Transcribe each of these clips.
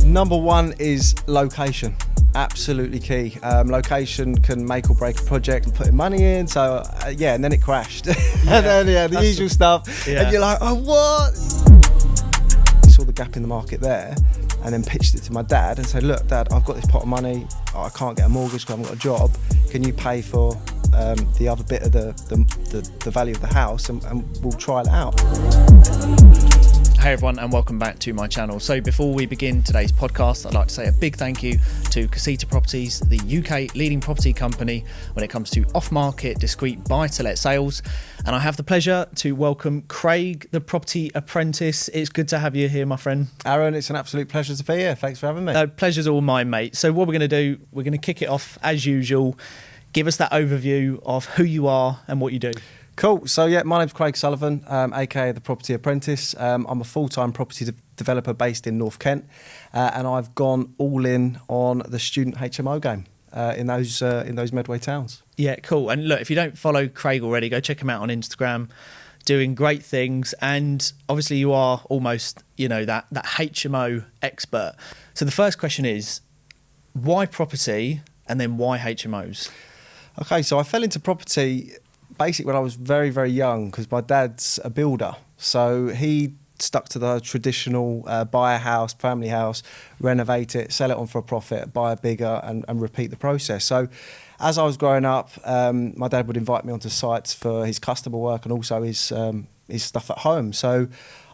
Number one is location. Absolutely key. Location can make or break a project and putting money in. So and then it crashed. And then the usual stuff. Yeah. And you're like, oh, what? Saw the gap in the market there, and then pitched it to my dad and said, look, Dad, I've got this pot of money. I can't get a mortgage because I haven't got a job. Can you pay for the other bit of the value of the house, and we'll try it out. Hey everyone, and welcome back to my channel. So before we begin today's podcast, I'd like to say a big thank you to Casita Properties, the UK leading property company when it comes to off-market, discreet buy-to-let sales. And I have the pleasure to welcome Craig, the property apprentice. It's good to have you here, my friend. Aaron, it's an absolute pleasure to be here. Thanks for having me. Pleasure's all mine, mate. So what we're going to do, we're going to kick it off as usual. Give us that overview of who you are and what you do. Cool. So yeah, my name's Craig Sullivan, aka the Property Apprentice. I'm a full-time property developer based in North Kent, and I've gone all in on the student HMO game in those Medway towns. Yeah, cool. And look, if you don't follow Craig already, go check him out on Instagram. Doing great things, and obviously you are almost, that HMO expert. So the first question is, why property, and then why HMOs? Okay, so I fell into property basically when I was very, very young because my dad's a builder. So he stuck to the traditional buy a house, family house, renovate it, sell it on for a profit, buy a bigger and repeat the process. So as I was growing up, my dad would invite me onto sites for his customer work and also his stuff at home. So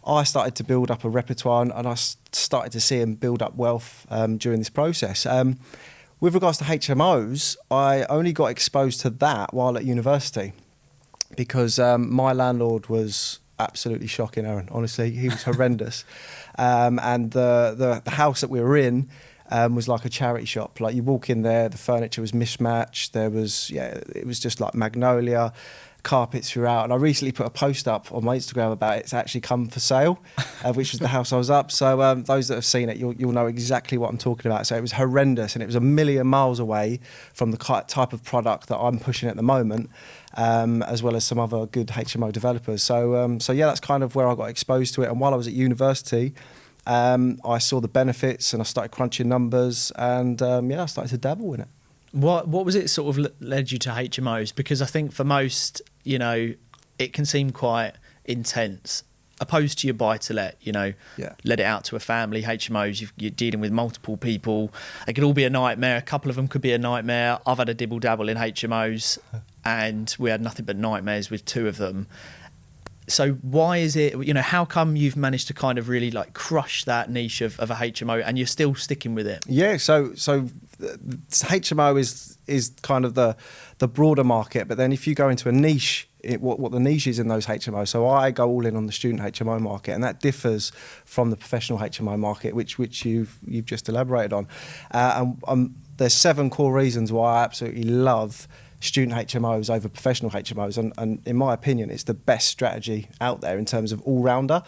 I started to build up a repertoire and I started to see him build up wealth during this process. With regards to HMOs, I only got exposed to that while at university because my landlord was absolutely shocking, Aaron. Honestly, he was horrendous. And the house that we were in was like a charity shop. Like you walk in there, the furniture was mismatched. It was just like magnolia, carpets throughout. And I recently put a post up on my Instagram about it's actually come for sale, which was the house I was up. So those that have seen it, you'll know exactly what I'm talking about. So it was horrendous, and it was a million miles away from the type of product that I'm pushing at the moment, as well as some other good HMO developers. So that's kind of where I got exposed to it. And while I was at university, I saw the benefits and I started crunching numbers, and I started to dabble in it. What was it sort of led you to HMOs? Because I think for most, it can seem quite intense, opposed to your buy-to-let, let it out to a family. HMOs, you're dealing with multiple people. It could all be a nightmare. A couple of them could be a nightmare. I've had a dibble-dabble in HMOs, and we had nothing but nightmares with two of them. So why is it, how come you've managed to kind of really like crush that niche of a HMO and you're still sticking with it? Yeah, so HMO is kind of the broader market, but then if you go into a niche, what the niche is in those HMOs. So I go all in on the student HMO market, and that differs from the professional HMO market, which you've just elaborated on. And there's 7 core reasons why I absolutely love student HMOs over professional HMOs, and in my opinion it's the best strategy out there in terms of all-rounder.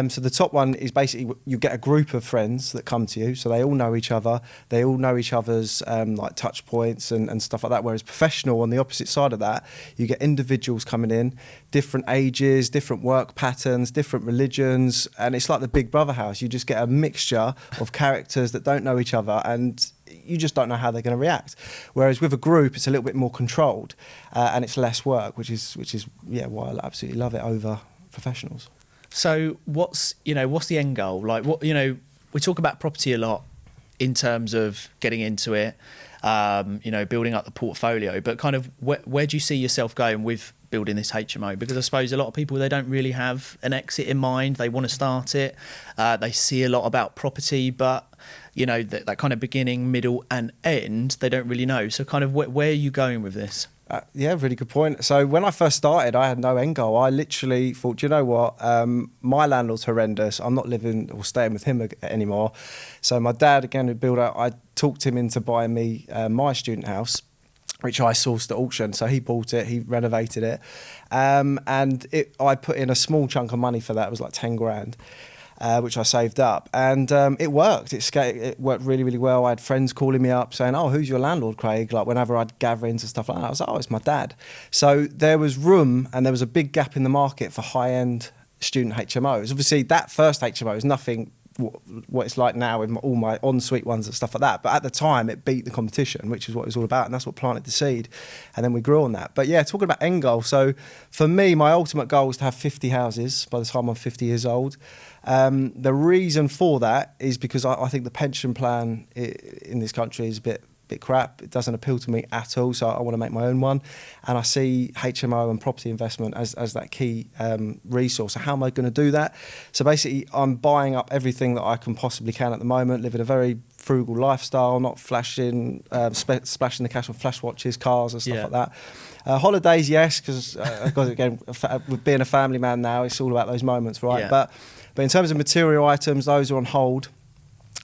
So the top one is basically you get a group of friends that come to you, so they all know each other, they all know each other's like touch points and stuff like that, whereas professional, on the opposite side of that, you get individuals coming in, different ages, different work patterns, different religions, and it's like the Big Brother house. You just get a mixture of characters that don't know each other, and you just don't know how they're going to react. Whereas with a group, it's a little bit more controlled, and it's less work, which is why I absolutely love it over professionals. So what's the end goal? Like we talk about property a lot in terms of getting into it, building up the portfolio, but kind of where do you see yourself going with building this HMO? Because I suppose a lot of people, they don't really have an exit in mind. They want to start it. They see a lot about property, but that kind of beginning, middle and end, they don't really know. So kind of where are you going with this? Really good point. So when I first started, I had no end goal. I literally thought, you know what, my landlord's horrendous. I'm not living or staying with him anymore. So my dad, again, who built out, I talked him into buying me my student house, which I sourced at auction. So he bought it, he renovated it. I put in a small chunk of money for that. It was like 10 grand. Which I saved up, and it worked. It worked really, really well. I had friends calling me up saying, "Oh, who's your landlord, Craig?" Like whenever I'd gatherings and stuff like that, I was like, "Oh, it's my dad." So there was room, and there was a big gap in the market for high-end student HMOs. Obviously, that first HMO is nothing what it's like now with all my ensuite ones and stuff like that. But at the time, it beat the competition, which is what it was all about. And that's what planted the seed. And then we grew on that. But yeah, talking about end goal. So for me, my ultimate goal is to have 50 houses by the time I'm 50 years old. The reason for that is because I think the pension plan in this country is a bit crap. It doesn't appeal to me at all, so I want to make my own one. And I see HMO and property investment as that key resource. So how am I going to do that? So basically, I'm buying up everything that I can possibly can at the moment, living a very frugal lifestyle, not flashing, splashing the cash on flash watches, cars and stuff like that. Holidays, yes, because again, with being a family man now, it's all about those moments, right? Yeah. But in terms of material items, those are on hold.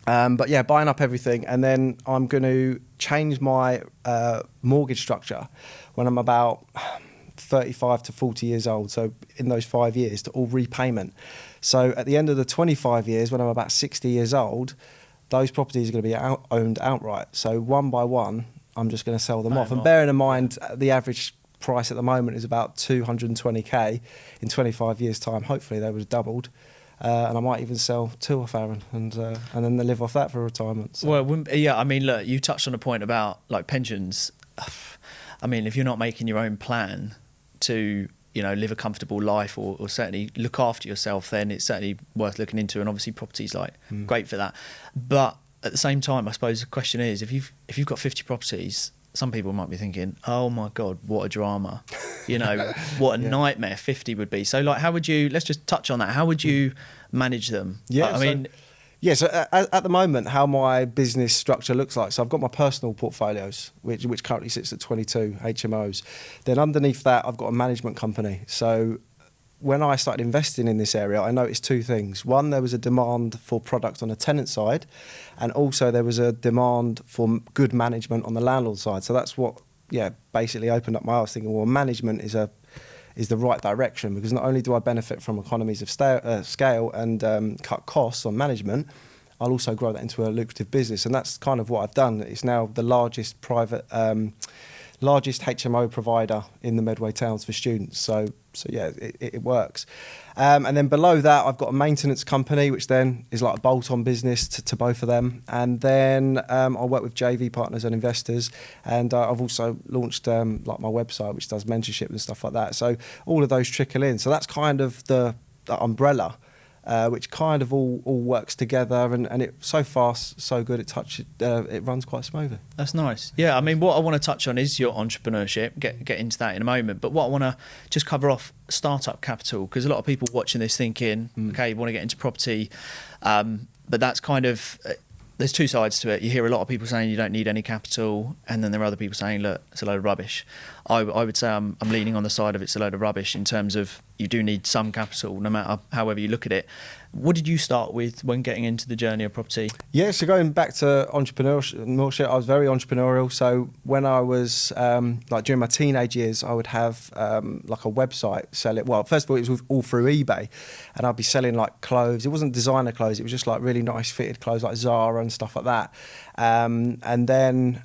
But yeah, buying up everything, and then I'm going to change my mortgage structure when I'm about 35 to 40 years old. So in those 5 years to all repayment. So at the end of the 25 years, when I'm about 60 years old, those properties are going to be owned outright. So one by one, I'm just going to sell them off. And bearing in mind, the average price at the moment is about 220k. In 25 years' time, hopefully they would have doubled. And I might even sell 2 off Aaron, and then they live off that for retirement. So. Well, yeah, I mean, look, you touched on a point about like pensions. I mean, if you're not making your own plan to, you know, live a comfortable life or certainly look after yourself, then it's certainly worth looking into. And obviously, property's like great for that. But at the same time, I suppose the question is, if you've got 50 properties, some people might be thinking, oh my God, what a drama. You know, what a nightmare 50 would be. So like, how would you, let's just touch on that. How would you manage them? Yeah, so at the moment, how my business structure looks like. So I've got my personal portfolios, which currently sits at 22 HMOs. Then underneath that, I've got a management company. So when I started investing in this area, I noticed 2 things. One, there was a demand for product on the tenant side, and also there was a demand for good management on the landlord side. So that's what, basically opened up my eyes, thinking, well, management is the right direction, because not only do I benefit from economies of scale and cut costs on management, I'll also grow that into a lucrative business. And that's kind of what I've done. It's now the largest largest HMO provider in the Medway towns for students. So yeah, it works. And then below that, I've got a maintenance company, which then is like a bolt-on business to both of them. And then I work with JV partners and investors. And I've also launched like my website, which does mentorship and stuff like that. So all of those trickle in. So that's kind of the umbrella, which kind of all works together, and it so far so good. It runs quite smoothly. That's nice. Yeah, I mean, what I want to touch on is your entrepreneurship. Get into that in a moment. But what I want to just cover off startup capital, because a lot of people watching this thinking, okay, you want to get into property, but that's kind of. There's 2 sides to it. You hear a lot of people saying you don't need any capital, and then there are other people saying, look, it's a load of rubbish. I would say I'm leaning on the side of it's a load of rubbish in terms of you do need some capital, no matter however you look at it. What did you start with when getting into the journey of property? Yeah, so going back to entrepreneurship, I was very entrepreneurial. So when I was, like during my teenage years, I would have like a website, sell it. Well, first of all, it was all through eBay, and I'd be selling like clothes. It wasn't designer clothes, it was just like really nice fitted clothes like Zara and stuff like that. And then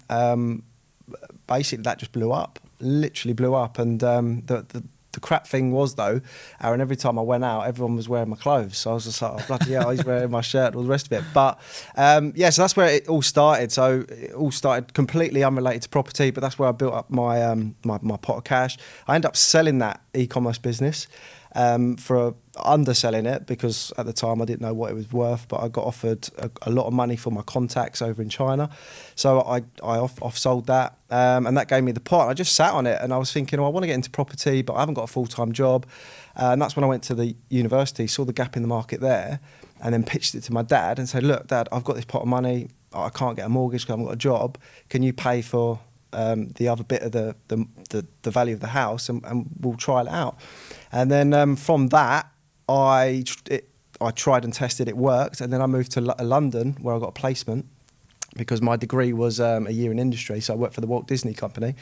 basically that just blew up, literally blew up. And the crap thing was, though, Aaron, every time I went out, everyone was wearing my clothes. So I was just like, oh, bloody hell, he's wearing my shirt, all the rest of it. But yeah, so that's where it all started. So it all started completely unrelated to property, but that's where I built up my my pot of cash. I ended up selling that e-commerce business for underselling it, because at the time I didn't know what it was worth, but I got offered a lot of money for my contacts over in China. So I off-sold that, and that gave me the pot. I just sat on it, and I was thinking, I want to get into property, but I haven't got a full-time job. And that's when I went to the university, saw the gap in the market there, and then pitched it to my dad and said, look, Dad, I've got this pot of money. I can't get a mortgage because I haven't got a job. Can you pay for the other bit of the value of the house, and we'll try it out. And then from that, I tried and tested, it worked. And then I moved to London, where I got a placement, because my degree was a year in industry. So I worked for the Walt Disney Company,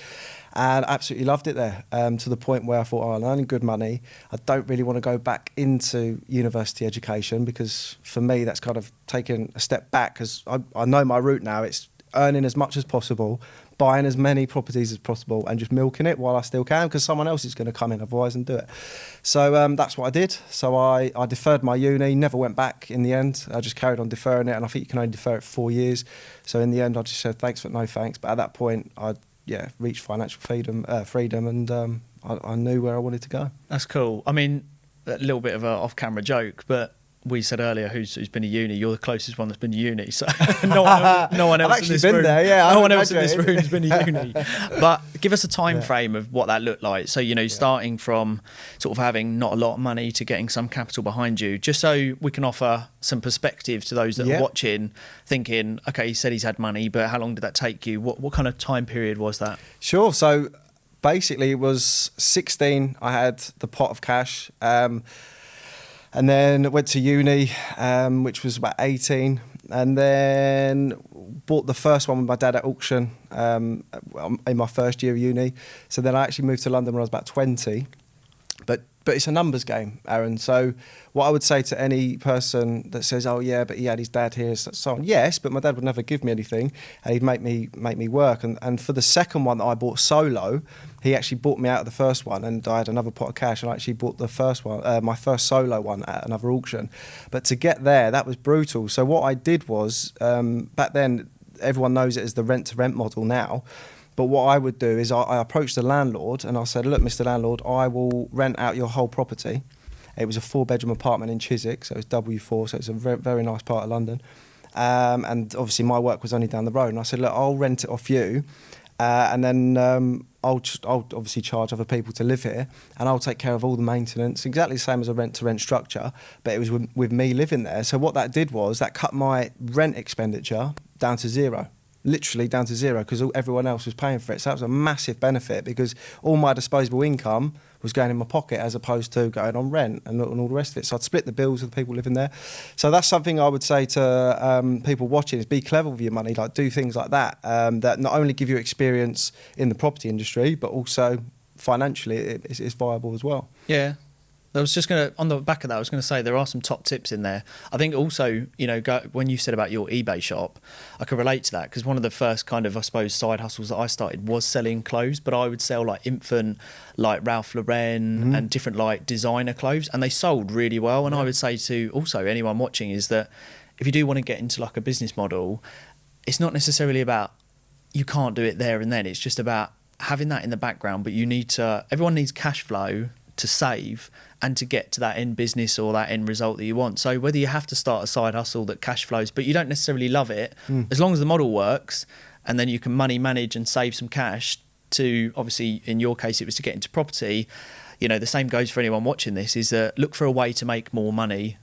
and I absolutely loved it there, to the point where I thought, I'm earning good money. I don't really want to go back into university education, because for me, that's kind of taken a step back, because I know my route now. earning as much as possible, buying as many properties as possible, and just milking it while I still can, because someone else is going to come in otherwise and do it. So that's what I did. So I deferred my uni, never went back in the end. I just carried on deferring it, and I think you can only defer it for 4 years. So in the end, I just said thanks but no thanks. But at that point, I reached financial freedom, and I knew where I wanted to go. That's cool. I mean, a little bit of a off-camera joke, but we said earlier who's been to uni. You're the closest one that's been to uni, so no one else in this room. There, yeah, no one else in this room has been to uni. But give us a time frame of what that looked like. So starting from sort of having not a lot of money to getting some capital behind you, just so we can offer some perspective to those that are watching, thinking, okay, he said he's had money, but how long did that take you? What kind of time period was that? Sure. So basically, it was 16. I had the pot of cash. And then went to uni, which was about 18, and then bought the first one with my dad at auction in my first year of uni. So then I actually moved to London when I was about 20. But it's a numbers game, Aaron. So what I would say to any person that says, oh yeah, but he had his dad here, so on. Yes, but my dad would never give me anything, and he'd make me work. And for the second one that I bought solo, he actually bought me out of the first one, and I had another pot of cash, and I actually bought the first one, my first solo one, at another auction. But to get there, that was brutal. So what I did was, back then, everyone knows it as the rent-to-rent model now. But what I would do is I approached the landlord and I said, look, Mr. Landlord, I will rent out your whole property. It was a 4-bedroom apartment in Chiswick, so it was W4, so it's a very, very nice part of London. And obviously my work was only down the road. And I said, look, I'll rent it off you, and then I'll obviously charge other people to live here, and I'll take care of all the maintenance, exactly the same as a rent-to-rent structure, but it was with me living there. So what that did was that cut my rent expenditure down to zero. Literally down to zero, because everyone else was paying for it. So that was a massive benefit, because all my disposable income was going in my pocket as opposed to going on rent and all the rest of it. So I'd split the bills with the people living there. So that's something I would say to people watching, is be clever with your money, like do things like that, that not only give you experience in the property industry, but also financially it's viable as well. Yeah. I was just going to, on the back of that, I was going to say there are some top tips in there. I think also, when you said about your eBay shop, I could relate to that, because one of the first kind of, I suppose, side hustles that I started was selling clothes, but I would sell like infant, like Ralph Lauren and different like designer clothes, and they sold really well. And I would say to also anyone watching is that if you do want to get into like a business model, it's not necessarily about, you can't do it there and then. It's just about having that in the background, but everyone needs cash flow to save and to get to that end business or that end result that you want. So whether you have to start a side hustle that cash flows, but you don't necessarily love it, as long as the model works, and then you can money manage and save some cash to, obviously in your case it was to get into property. The same goes for anyone watching this, is look for a way to make more money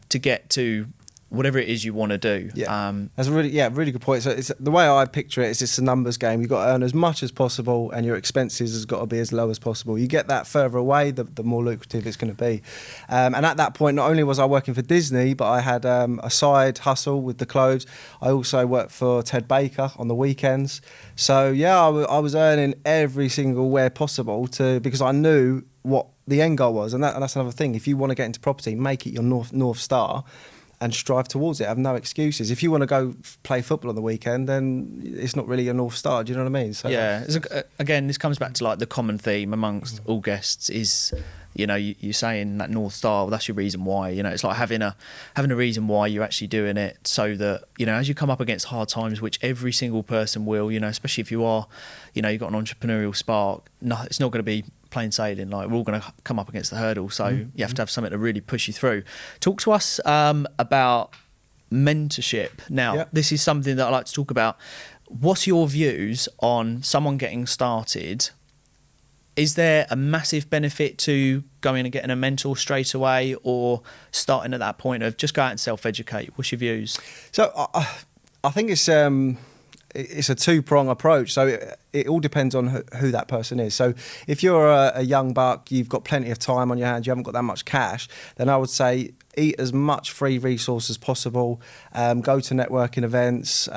to get to whatever it is you want to do. That's a really good point. So it's the way I picture it is it's a numbers game. You've got to earn as much as possible, and your expenses has got to be as low as possible. You get that further away, the more lucrative it's going to be. And at that point, not only was I working for Disney, but I had a side hustle with the clothes. I also worked for Ted Baker on the weekends. So I was earning every single way possible because I knew what the end goal was. And that's another thing. If you want to get into property, make it your North Star, and strive towards it. Have no excuses. If you want to go play football on the weekend, then it's not really a North Star. Do you know what I mean? So again, this comes back to like the common theme amongst all guests is, you're saying that North Star. Well, that's your reason why. It's like having a reason why you're actually doing it, so that as you come up against hard times, which every single person will. Especially if you are, you've got an entrepreneurial spark. No, it's not going to be plain sailing. Like, we're all going to come up against the hurdle, so you have to have something to really push you through. Talk to us about mentorship. Now, this is something that I like to talk about. What's your views on someone getting started? Is there a massive benefit to going and getting a mentor straight away, or starting at that point of just go out and self-educate? What's your views? So I think it's a two-prong approach. So it all depends on who that person is. So if you're a young buck, you've got plenty of time on your hands, you haven't got that much cash, then I would say eat as much free resource as possible. Go to networking events.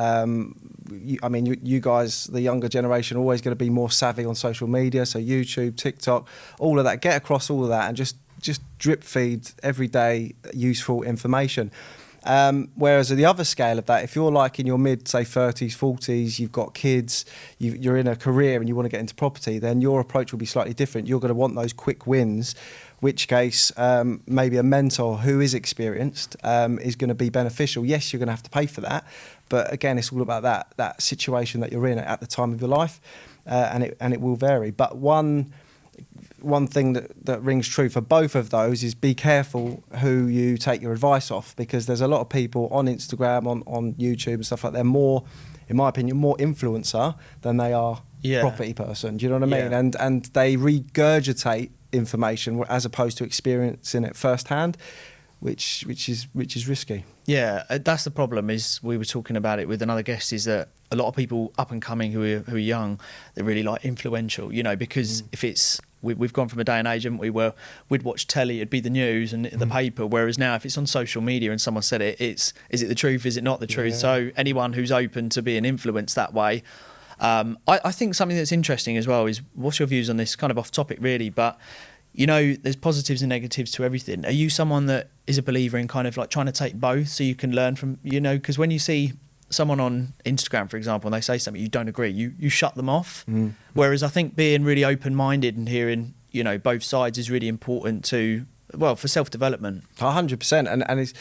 You guys, the younger generation, are always going to be more savvy on social media. So YouTube, TikTok, all of that. Get across all of that and just drip feed every day useful information. Whereas at the other scale of that, if you're like in your mid, say 30s, 40s, you've got kids, you're in a career and you want to get into property, then your approach will be slightly different. You're going to want those quick wins, which case maybe a mentor who is experienced is going to be beneficial. Yes, you're going to have to pay for that, but again, it's all about that situation that you're in at the time of your life, and it will vary. But one thing that rings true for both of those is be careful who you take your advice off, because there's a lot of people on Instagram, on YouTube and stuff like that. They're more, in my opinion, more influencer than they are property person. Do you know what I mean? And they regurgitate information as opposed to experiencing it firsthand, which is risky. Yeah, that's the problem. Is we were talking about it with another guest, is that a lot of people up and coming who are young, they're really like influential, you know, because if it's we've gone from a day and age, haven't we, where we'd watch telly, it'd be the news and the paper, whereas now if it's on social media and someone said it, is it the truth, is it not the truth? So anyone who's open to being influenced that way, I think something that's interesting as well is, what's your views on this, kind of off topic really, but you know, there's positives and negatives to everything. Are you someone that is a believer in kind of like trying to take both so you can learn from, you know, because when you see someone on Instagram, for example, and they say something you don't agree, you shut them off. Whereas I think being really open-minded and hearing, you know, both sides is really important to, well, for self-development. 100%, and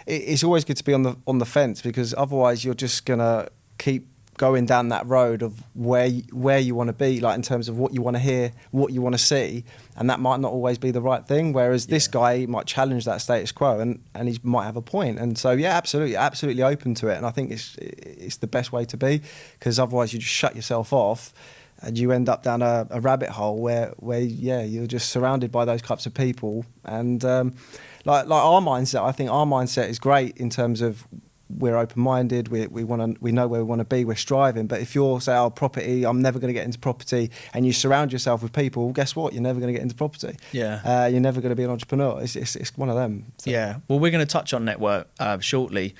it's always good to be on the fence, because otherwise you're just gonna keep going down that road of where you want to be, like in terms of what you want to hear, what you want to see, and that might not always be the right thing. Whereas this guy might challenge that status quo, and he might have a point. And so absolutely open to it. And I think it's the best way to be, because otherwise you just shut yourself off, and you end up down a rabbit hole where you're just surrounded by those types of people. And like our mindset, I think our mindset is great in terms of, we're open-minded, we know where we want to be, we're striving. But if you're, say, property, I'm never going to get into property, and you surround yourself with people, well, guess what? You're never going to get into property. You're never going to be an entrepreneur. It's one of them. So. Yeah. Well, we're going to touch on network shortly.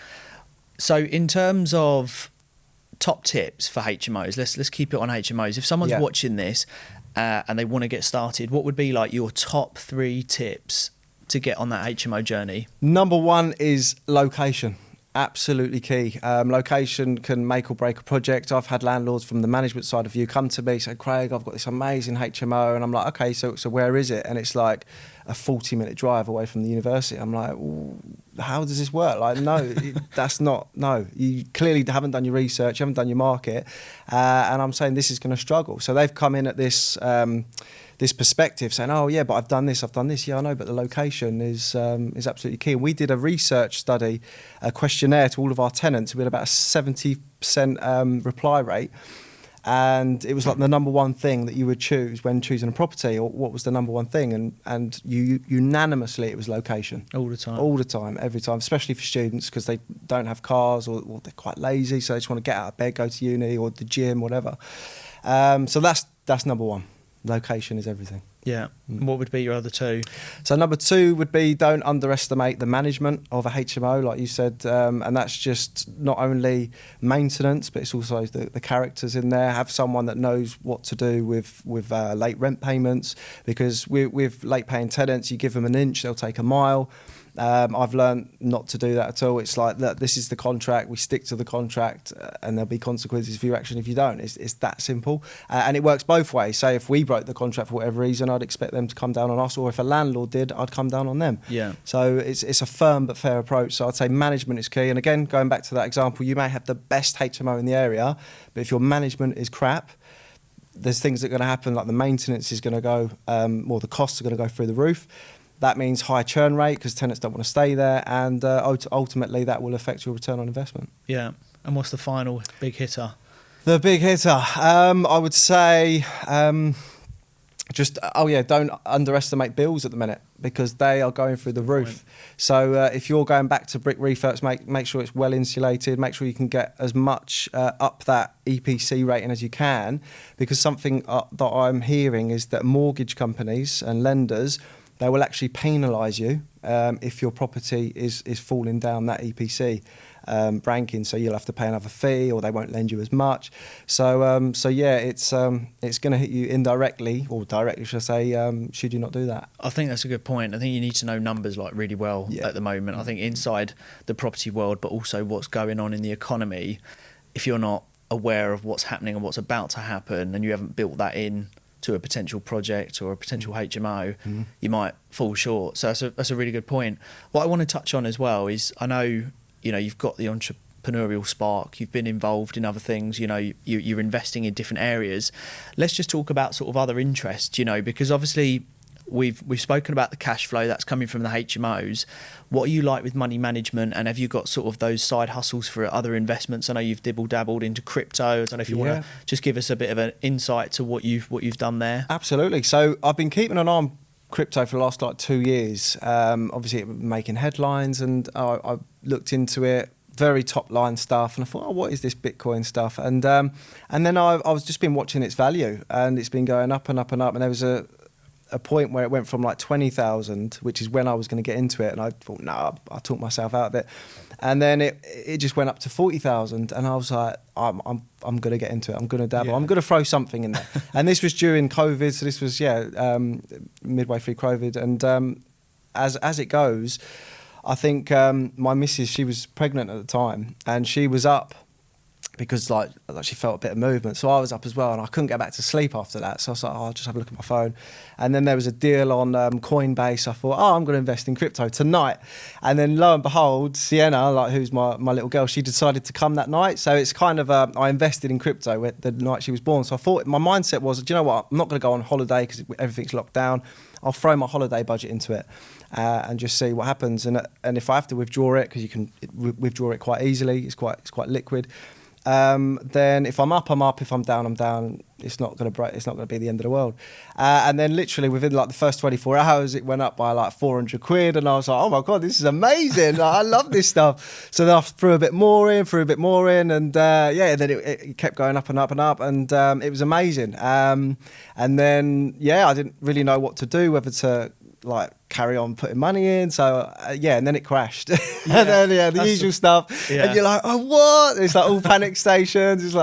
So in terms of top tips for HMOs, let's keep it on HMOs. If someone's watching this and they want to get started, what would be like your top 3 tips to get on that HMO journey? Number 1 is location. Absolutely key. Location can make or break a project. I've had landlords from the management side of view come to me, say, Craig, I've got this amazing HMO, and I'm like, okay, so where is it? And it's like a 40-minute drive away from the university. I'm like, how does this work? Like, no, you clearly haven't done your research, you haven't done your market, and I'm saying this is going to struggle. So they've come in at this perspective saying, oh yeah, but I've done this. Yeah, I know, but the location is absolutely key. And we did a research study, a questionnaire to all of our tenants. We had about a 70% reply rate. And it was like the number 1 thing that you would choose when choosing a property, or what was the number 1 thing? And unanimously, it was location. All the time, every time, especially for students, because they don't have cars, or they're quite lazy, so they just want to get out of bed, go to uni or the gym, whatever. So that's number 1. Location is everything. Yeah. What would be your other 2? So number 2 would be, don't underestimate the management of a HMO, like you said, and that's just not only maintenance, but it's also the characters in there. Have someone that knows what to do with late rent payments, because with late paying tenants, you give them an inch, they'll take a mile. I've learned not to do that at all. It's like, look, this is the contract, we stick to the contract, and there'll be consequences for your action if you don't. It's that simple. And it works both ways. Say if we broke the contract for whatever reason, I'd expect them to come down on us, or if a landlord did, I'd come down on them. Yeah. So it's a firm but fair approach. So I'd say management is key. And again, going back to that example, you may have the best HMO in the area, but if your management is crap, there's things that are going to happen, like the maintenance is going to go, or the costs are going to go through the roof. That means high churn rate, because tenants don't want to stay there, and ultimately that will affect your return on investment. Yeah. And what's the final big hitter? The big hitter, I would say, don't underestimate bills at the minute, because they are going through the roof. Right. So if you're going back to brick refurbs, make sure it's well insulated, make sure you can get as much up that EPC rating as you can, because something that I'm hearing is that mortgage companies and lenders, they will actually penalise you if your property is falling down that EPC ranking. So you'll have to pay another fee, or they won't lend you as much. So yeah, it's going to hit you indirectly, or directly, should I say, should you not do that. I think that's a good point. I think you need to know numbers like really well at the moment. I think inside the property world, but also what's going on in the economy, if you're not aware of what's happening and what's about to happen, and you haven't built that in to a potential project or a potential HMO, you might fall short. So that's a really good point. What I want to touch on as well is, I know, you know, you've got the entrepreneurial spark, you've been involved in other things, you know, you're investing in different areas. Let's just talk about sort of other interests, you know, because obviously we've spoken about the cash flow that's coming from the HMOs. What are you like with money management, and have you got sort of those side hustles for other investments? I know you've dabbled into crypto. I don't know if you want to just give us a bit of an insight to what you've done there. Absolutely. So I've been keeping an eye on crypto for the last 2 years. Obviously it was making headlines, and I looked into it, very top line stuff, and I thought, what is this Bitcoin stuff? And then I was just been watching its value, and it's been going up and up and up, and there was a point where it went from 20,000, which is when I was going to get into it, and I thought, no, I talked myself out of it, and then it just went up to 40,000, and I was like, I'm going to get into it. I'm going to dabble. I'm going to throw something in there. And this was during COVID, so this was midway through COVID, and as it goes, I think my missus, she was pregnant at the time, and she was up because she felt a bit of movement. So I was up as well, and I couldn't get back to sleep after that. So I was like, I'll just have a look at my phone. And then there was a deal on Coinbase. I thought, I'm going to invest in crypto tonight. And then lo and behold, Sienna, who's my little girl, she decided to come that night. So it's kind of, I invested in crypto the night she was born. So I thought, my mindset was, do you know what? I'm not going to go on holiday because everything's locked down. I'll throw my holiday budget into it and just see what happens. And if I have to withdraw it, because you can withdraw it quite easily, it's quite liquid. Then if I'm up, I'm up. If I'm down, I'm down. It's not going to break. It's not going to be the end of the world. And then literally within the first 24 hours, it went up by 400 quid, and I was like, oh my god, this is amazing! I love this stuff. So then I threw a bit more in, and then it kept going up and up and up, and it was amazing. And then I didn't really know what to do, whether to carry on putting money in, so and then it crashed. And then the usual stuff, and you're like, oh, what? It's all panic stations. It's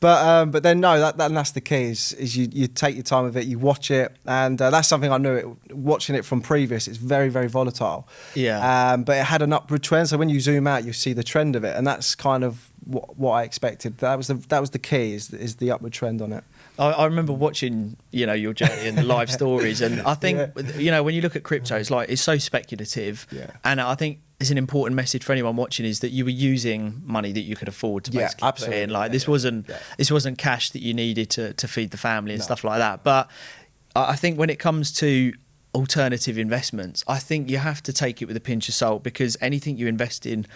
but then no, that's the key is you take your time with it, you watch it, and that's something I knew. Watching it from previous, it's very, very volatile. But it had an upward trend, so when you zoom out, you see the trend of it, and that's kind of what I expected. That was the key is the upward trend on it. I remember watching, your journey and the live stories, and I think, when you look at crypto, it's so speculative, and I think it's an important message for anyone watching is that you were using money that you could afford to basically put in. This wasn't cash that you needed to feed the family and stuff like that. But I think when it comes to alternative investments, I think you have to take it with a pinch of salt, because anything you invest in,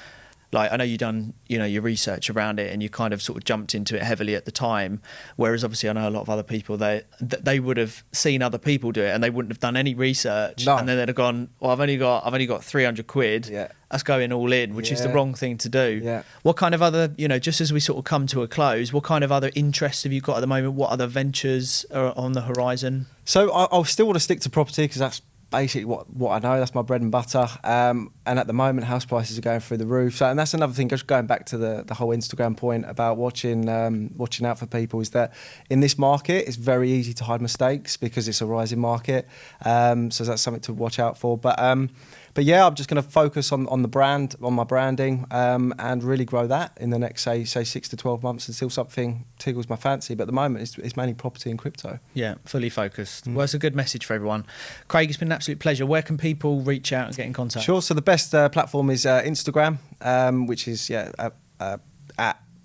I know you've done, your research around it, and you kind of sort of jumped into it heavily at the time. Whereas obviously I know a lot of other people, they would have seen other people do it, and they wouldn't have done any research. No. And then they'd have gone, well, I've only got 300 quid. Yeah. That's going all in, which is the wrong thing to do. Yeah. What kind of other, just as we sort of come to a close, what kind of other interests have you got at the moment? What other ventures are on the horizon? So I'll still want to stick to property, because that's basically what I know. That's my bread and butter. And at the moment, house prices are going through the roof. And that's another thing, just going back to the whole Instagram point about watching out for people, is that in this market, it's very easy to hide mistakes because it's a rising market. So that's something to watch out for. But yeah, I'm just going to focus on the brand, on my branding, and really grow that in the next, say 6 to 12 months until something tickles my fancy. But at the moment, it's mainly property and crypto. Yeah, fully focused. Well, it's a good message for everyone. Craig, it's been an absolute pleasure. Where can people reach out and get in contact? Sure. So the best platform is Instagram, which is at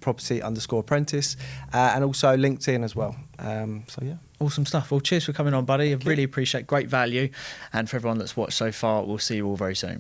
property_apprentice, and also LinkedIn as well. Awesome stuff. Well, cheers for coming on, buddy. I really appreciate great value. And for everyone that's watched so far, we'll see you all very soon.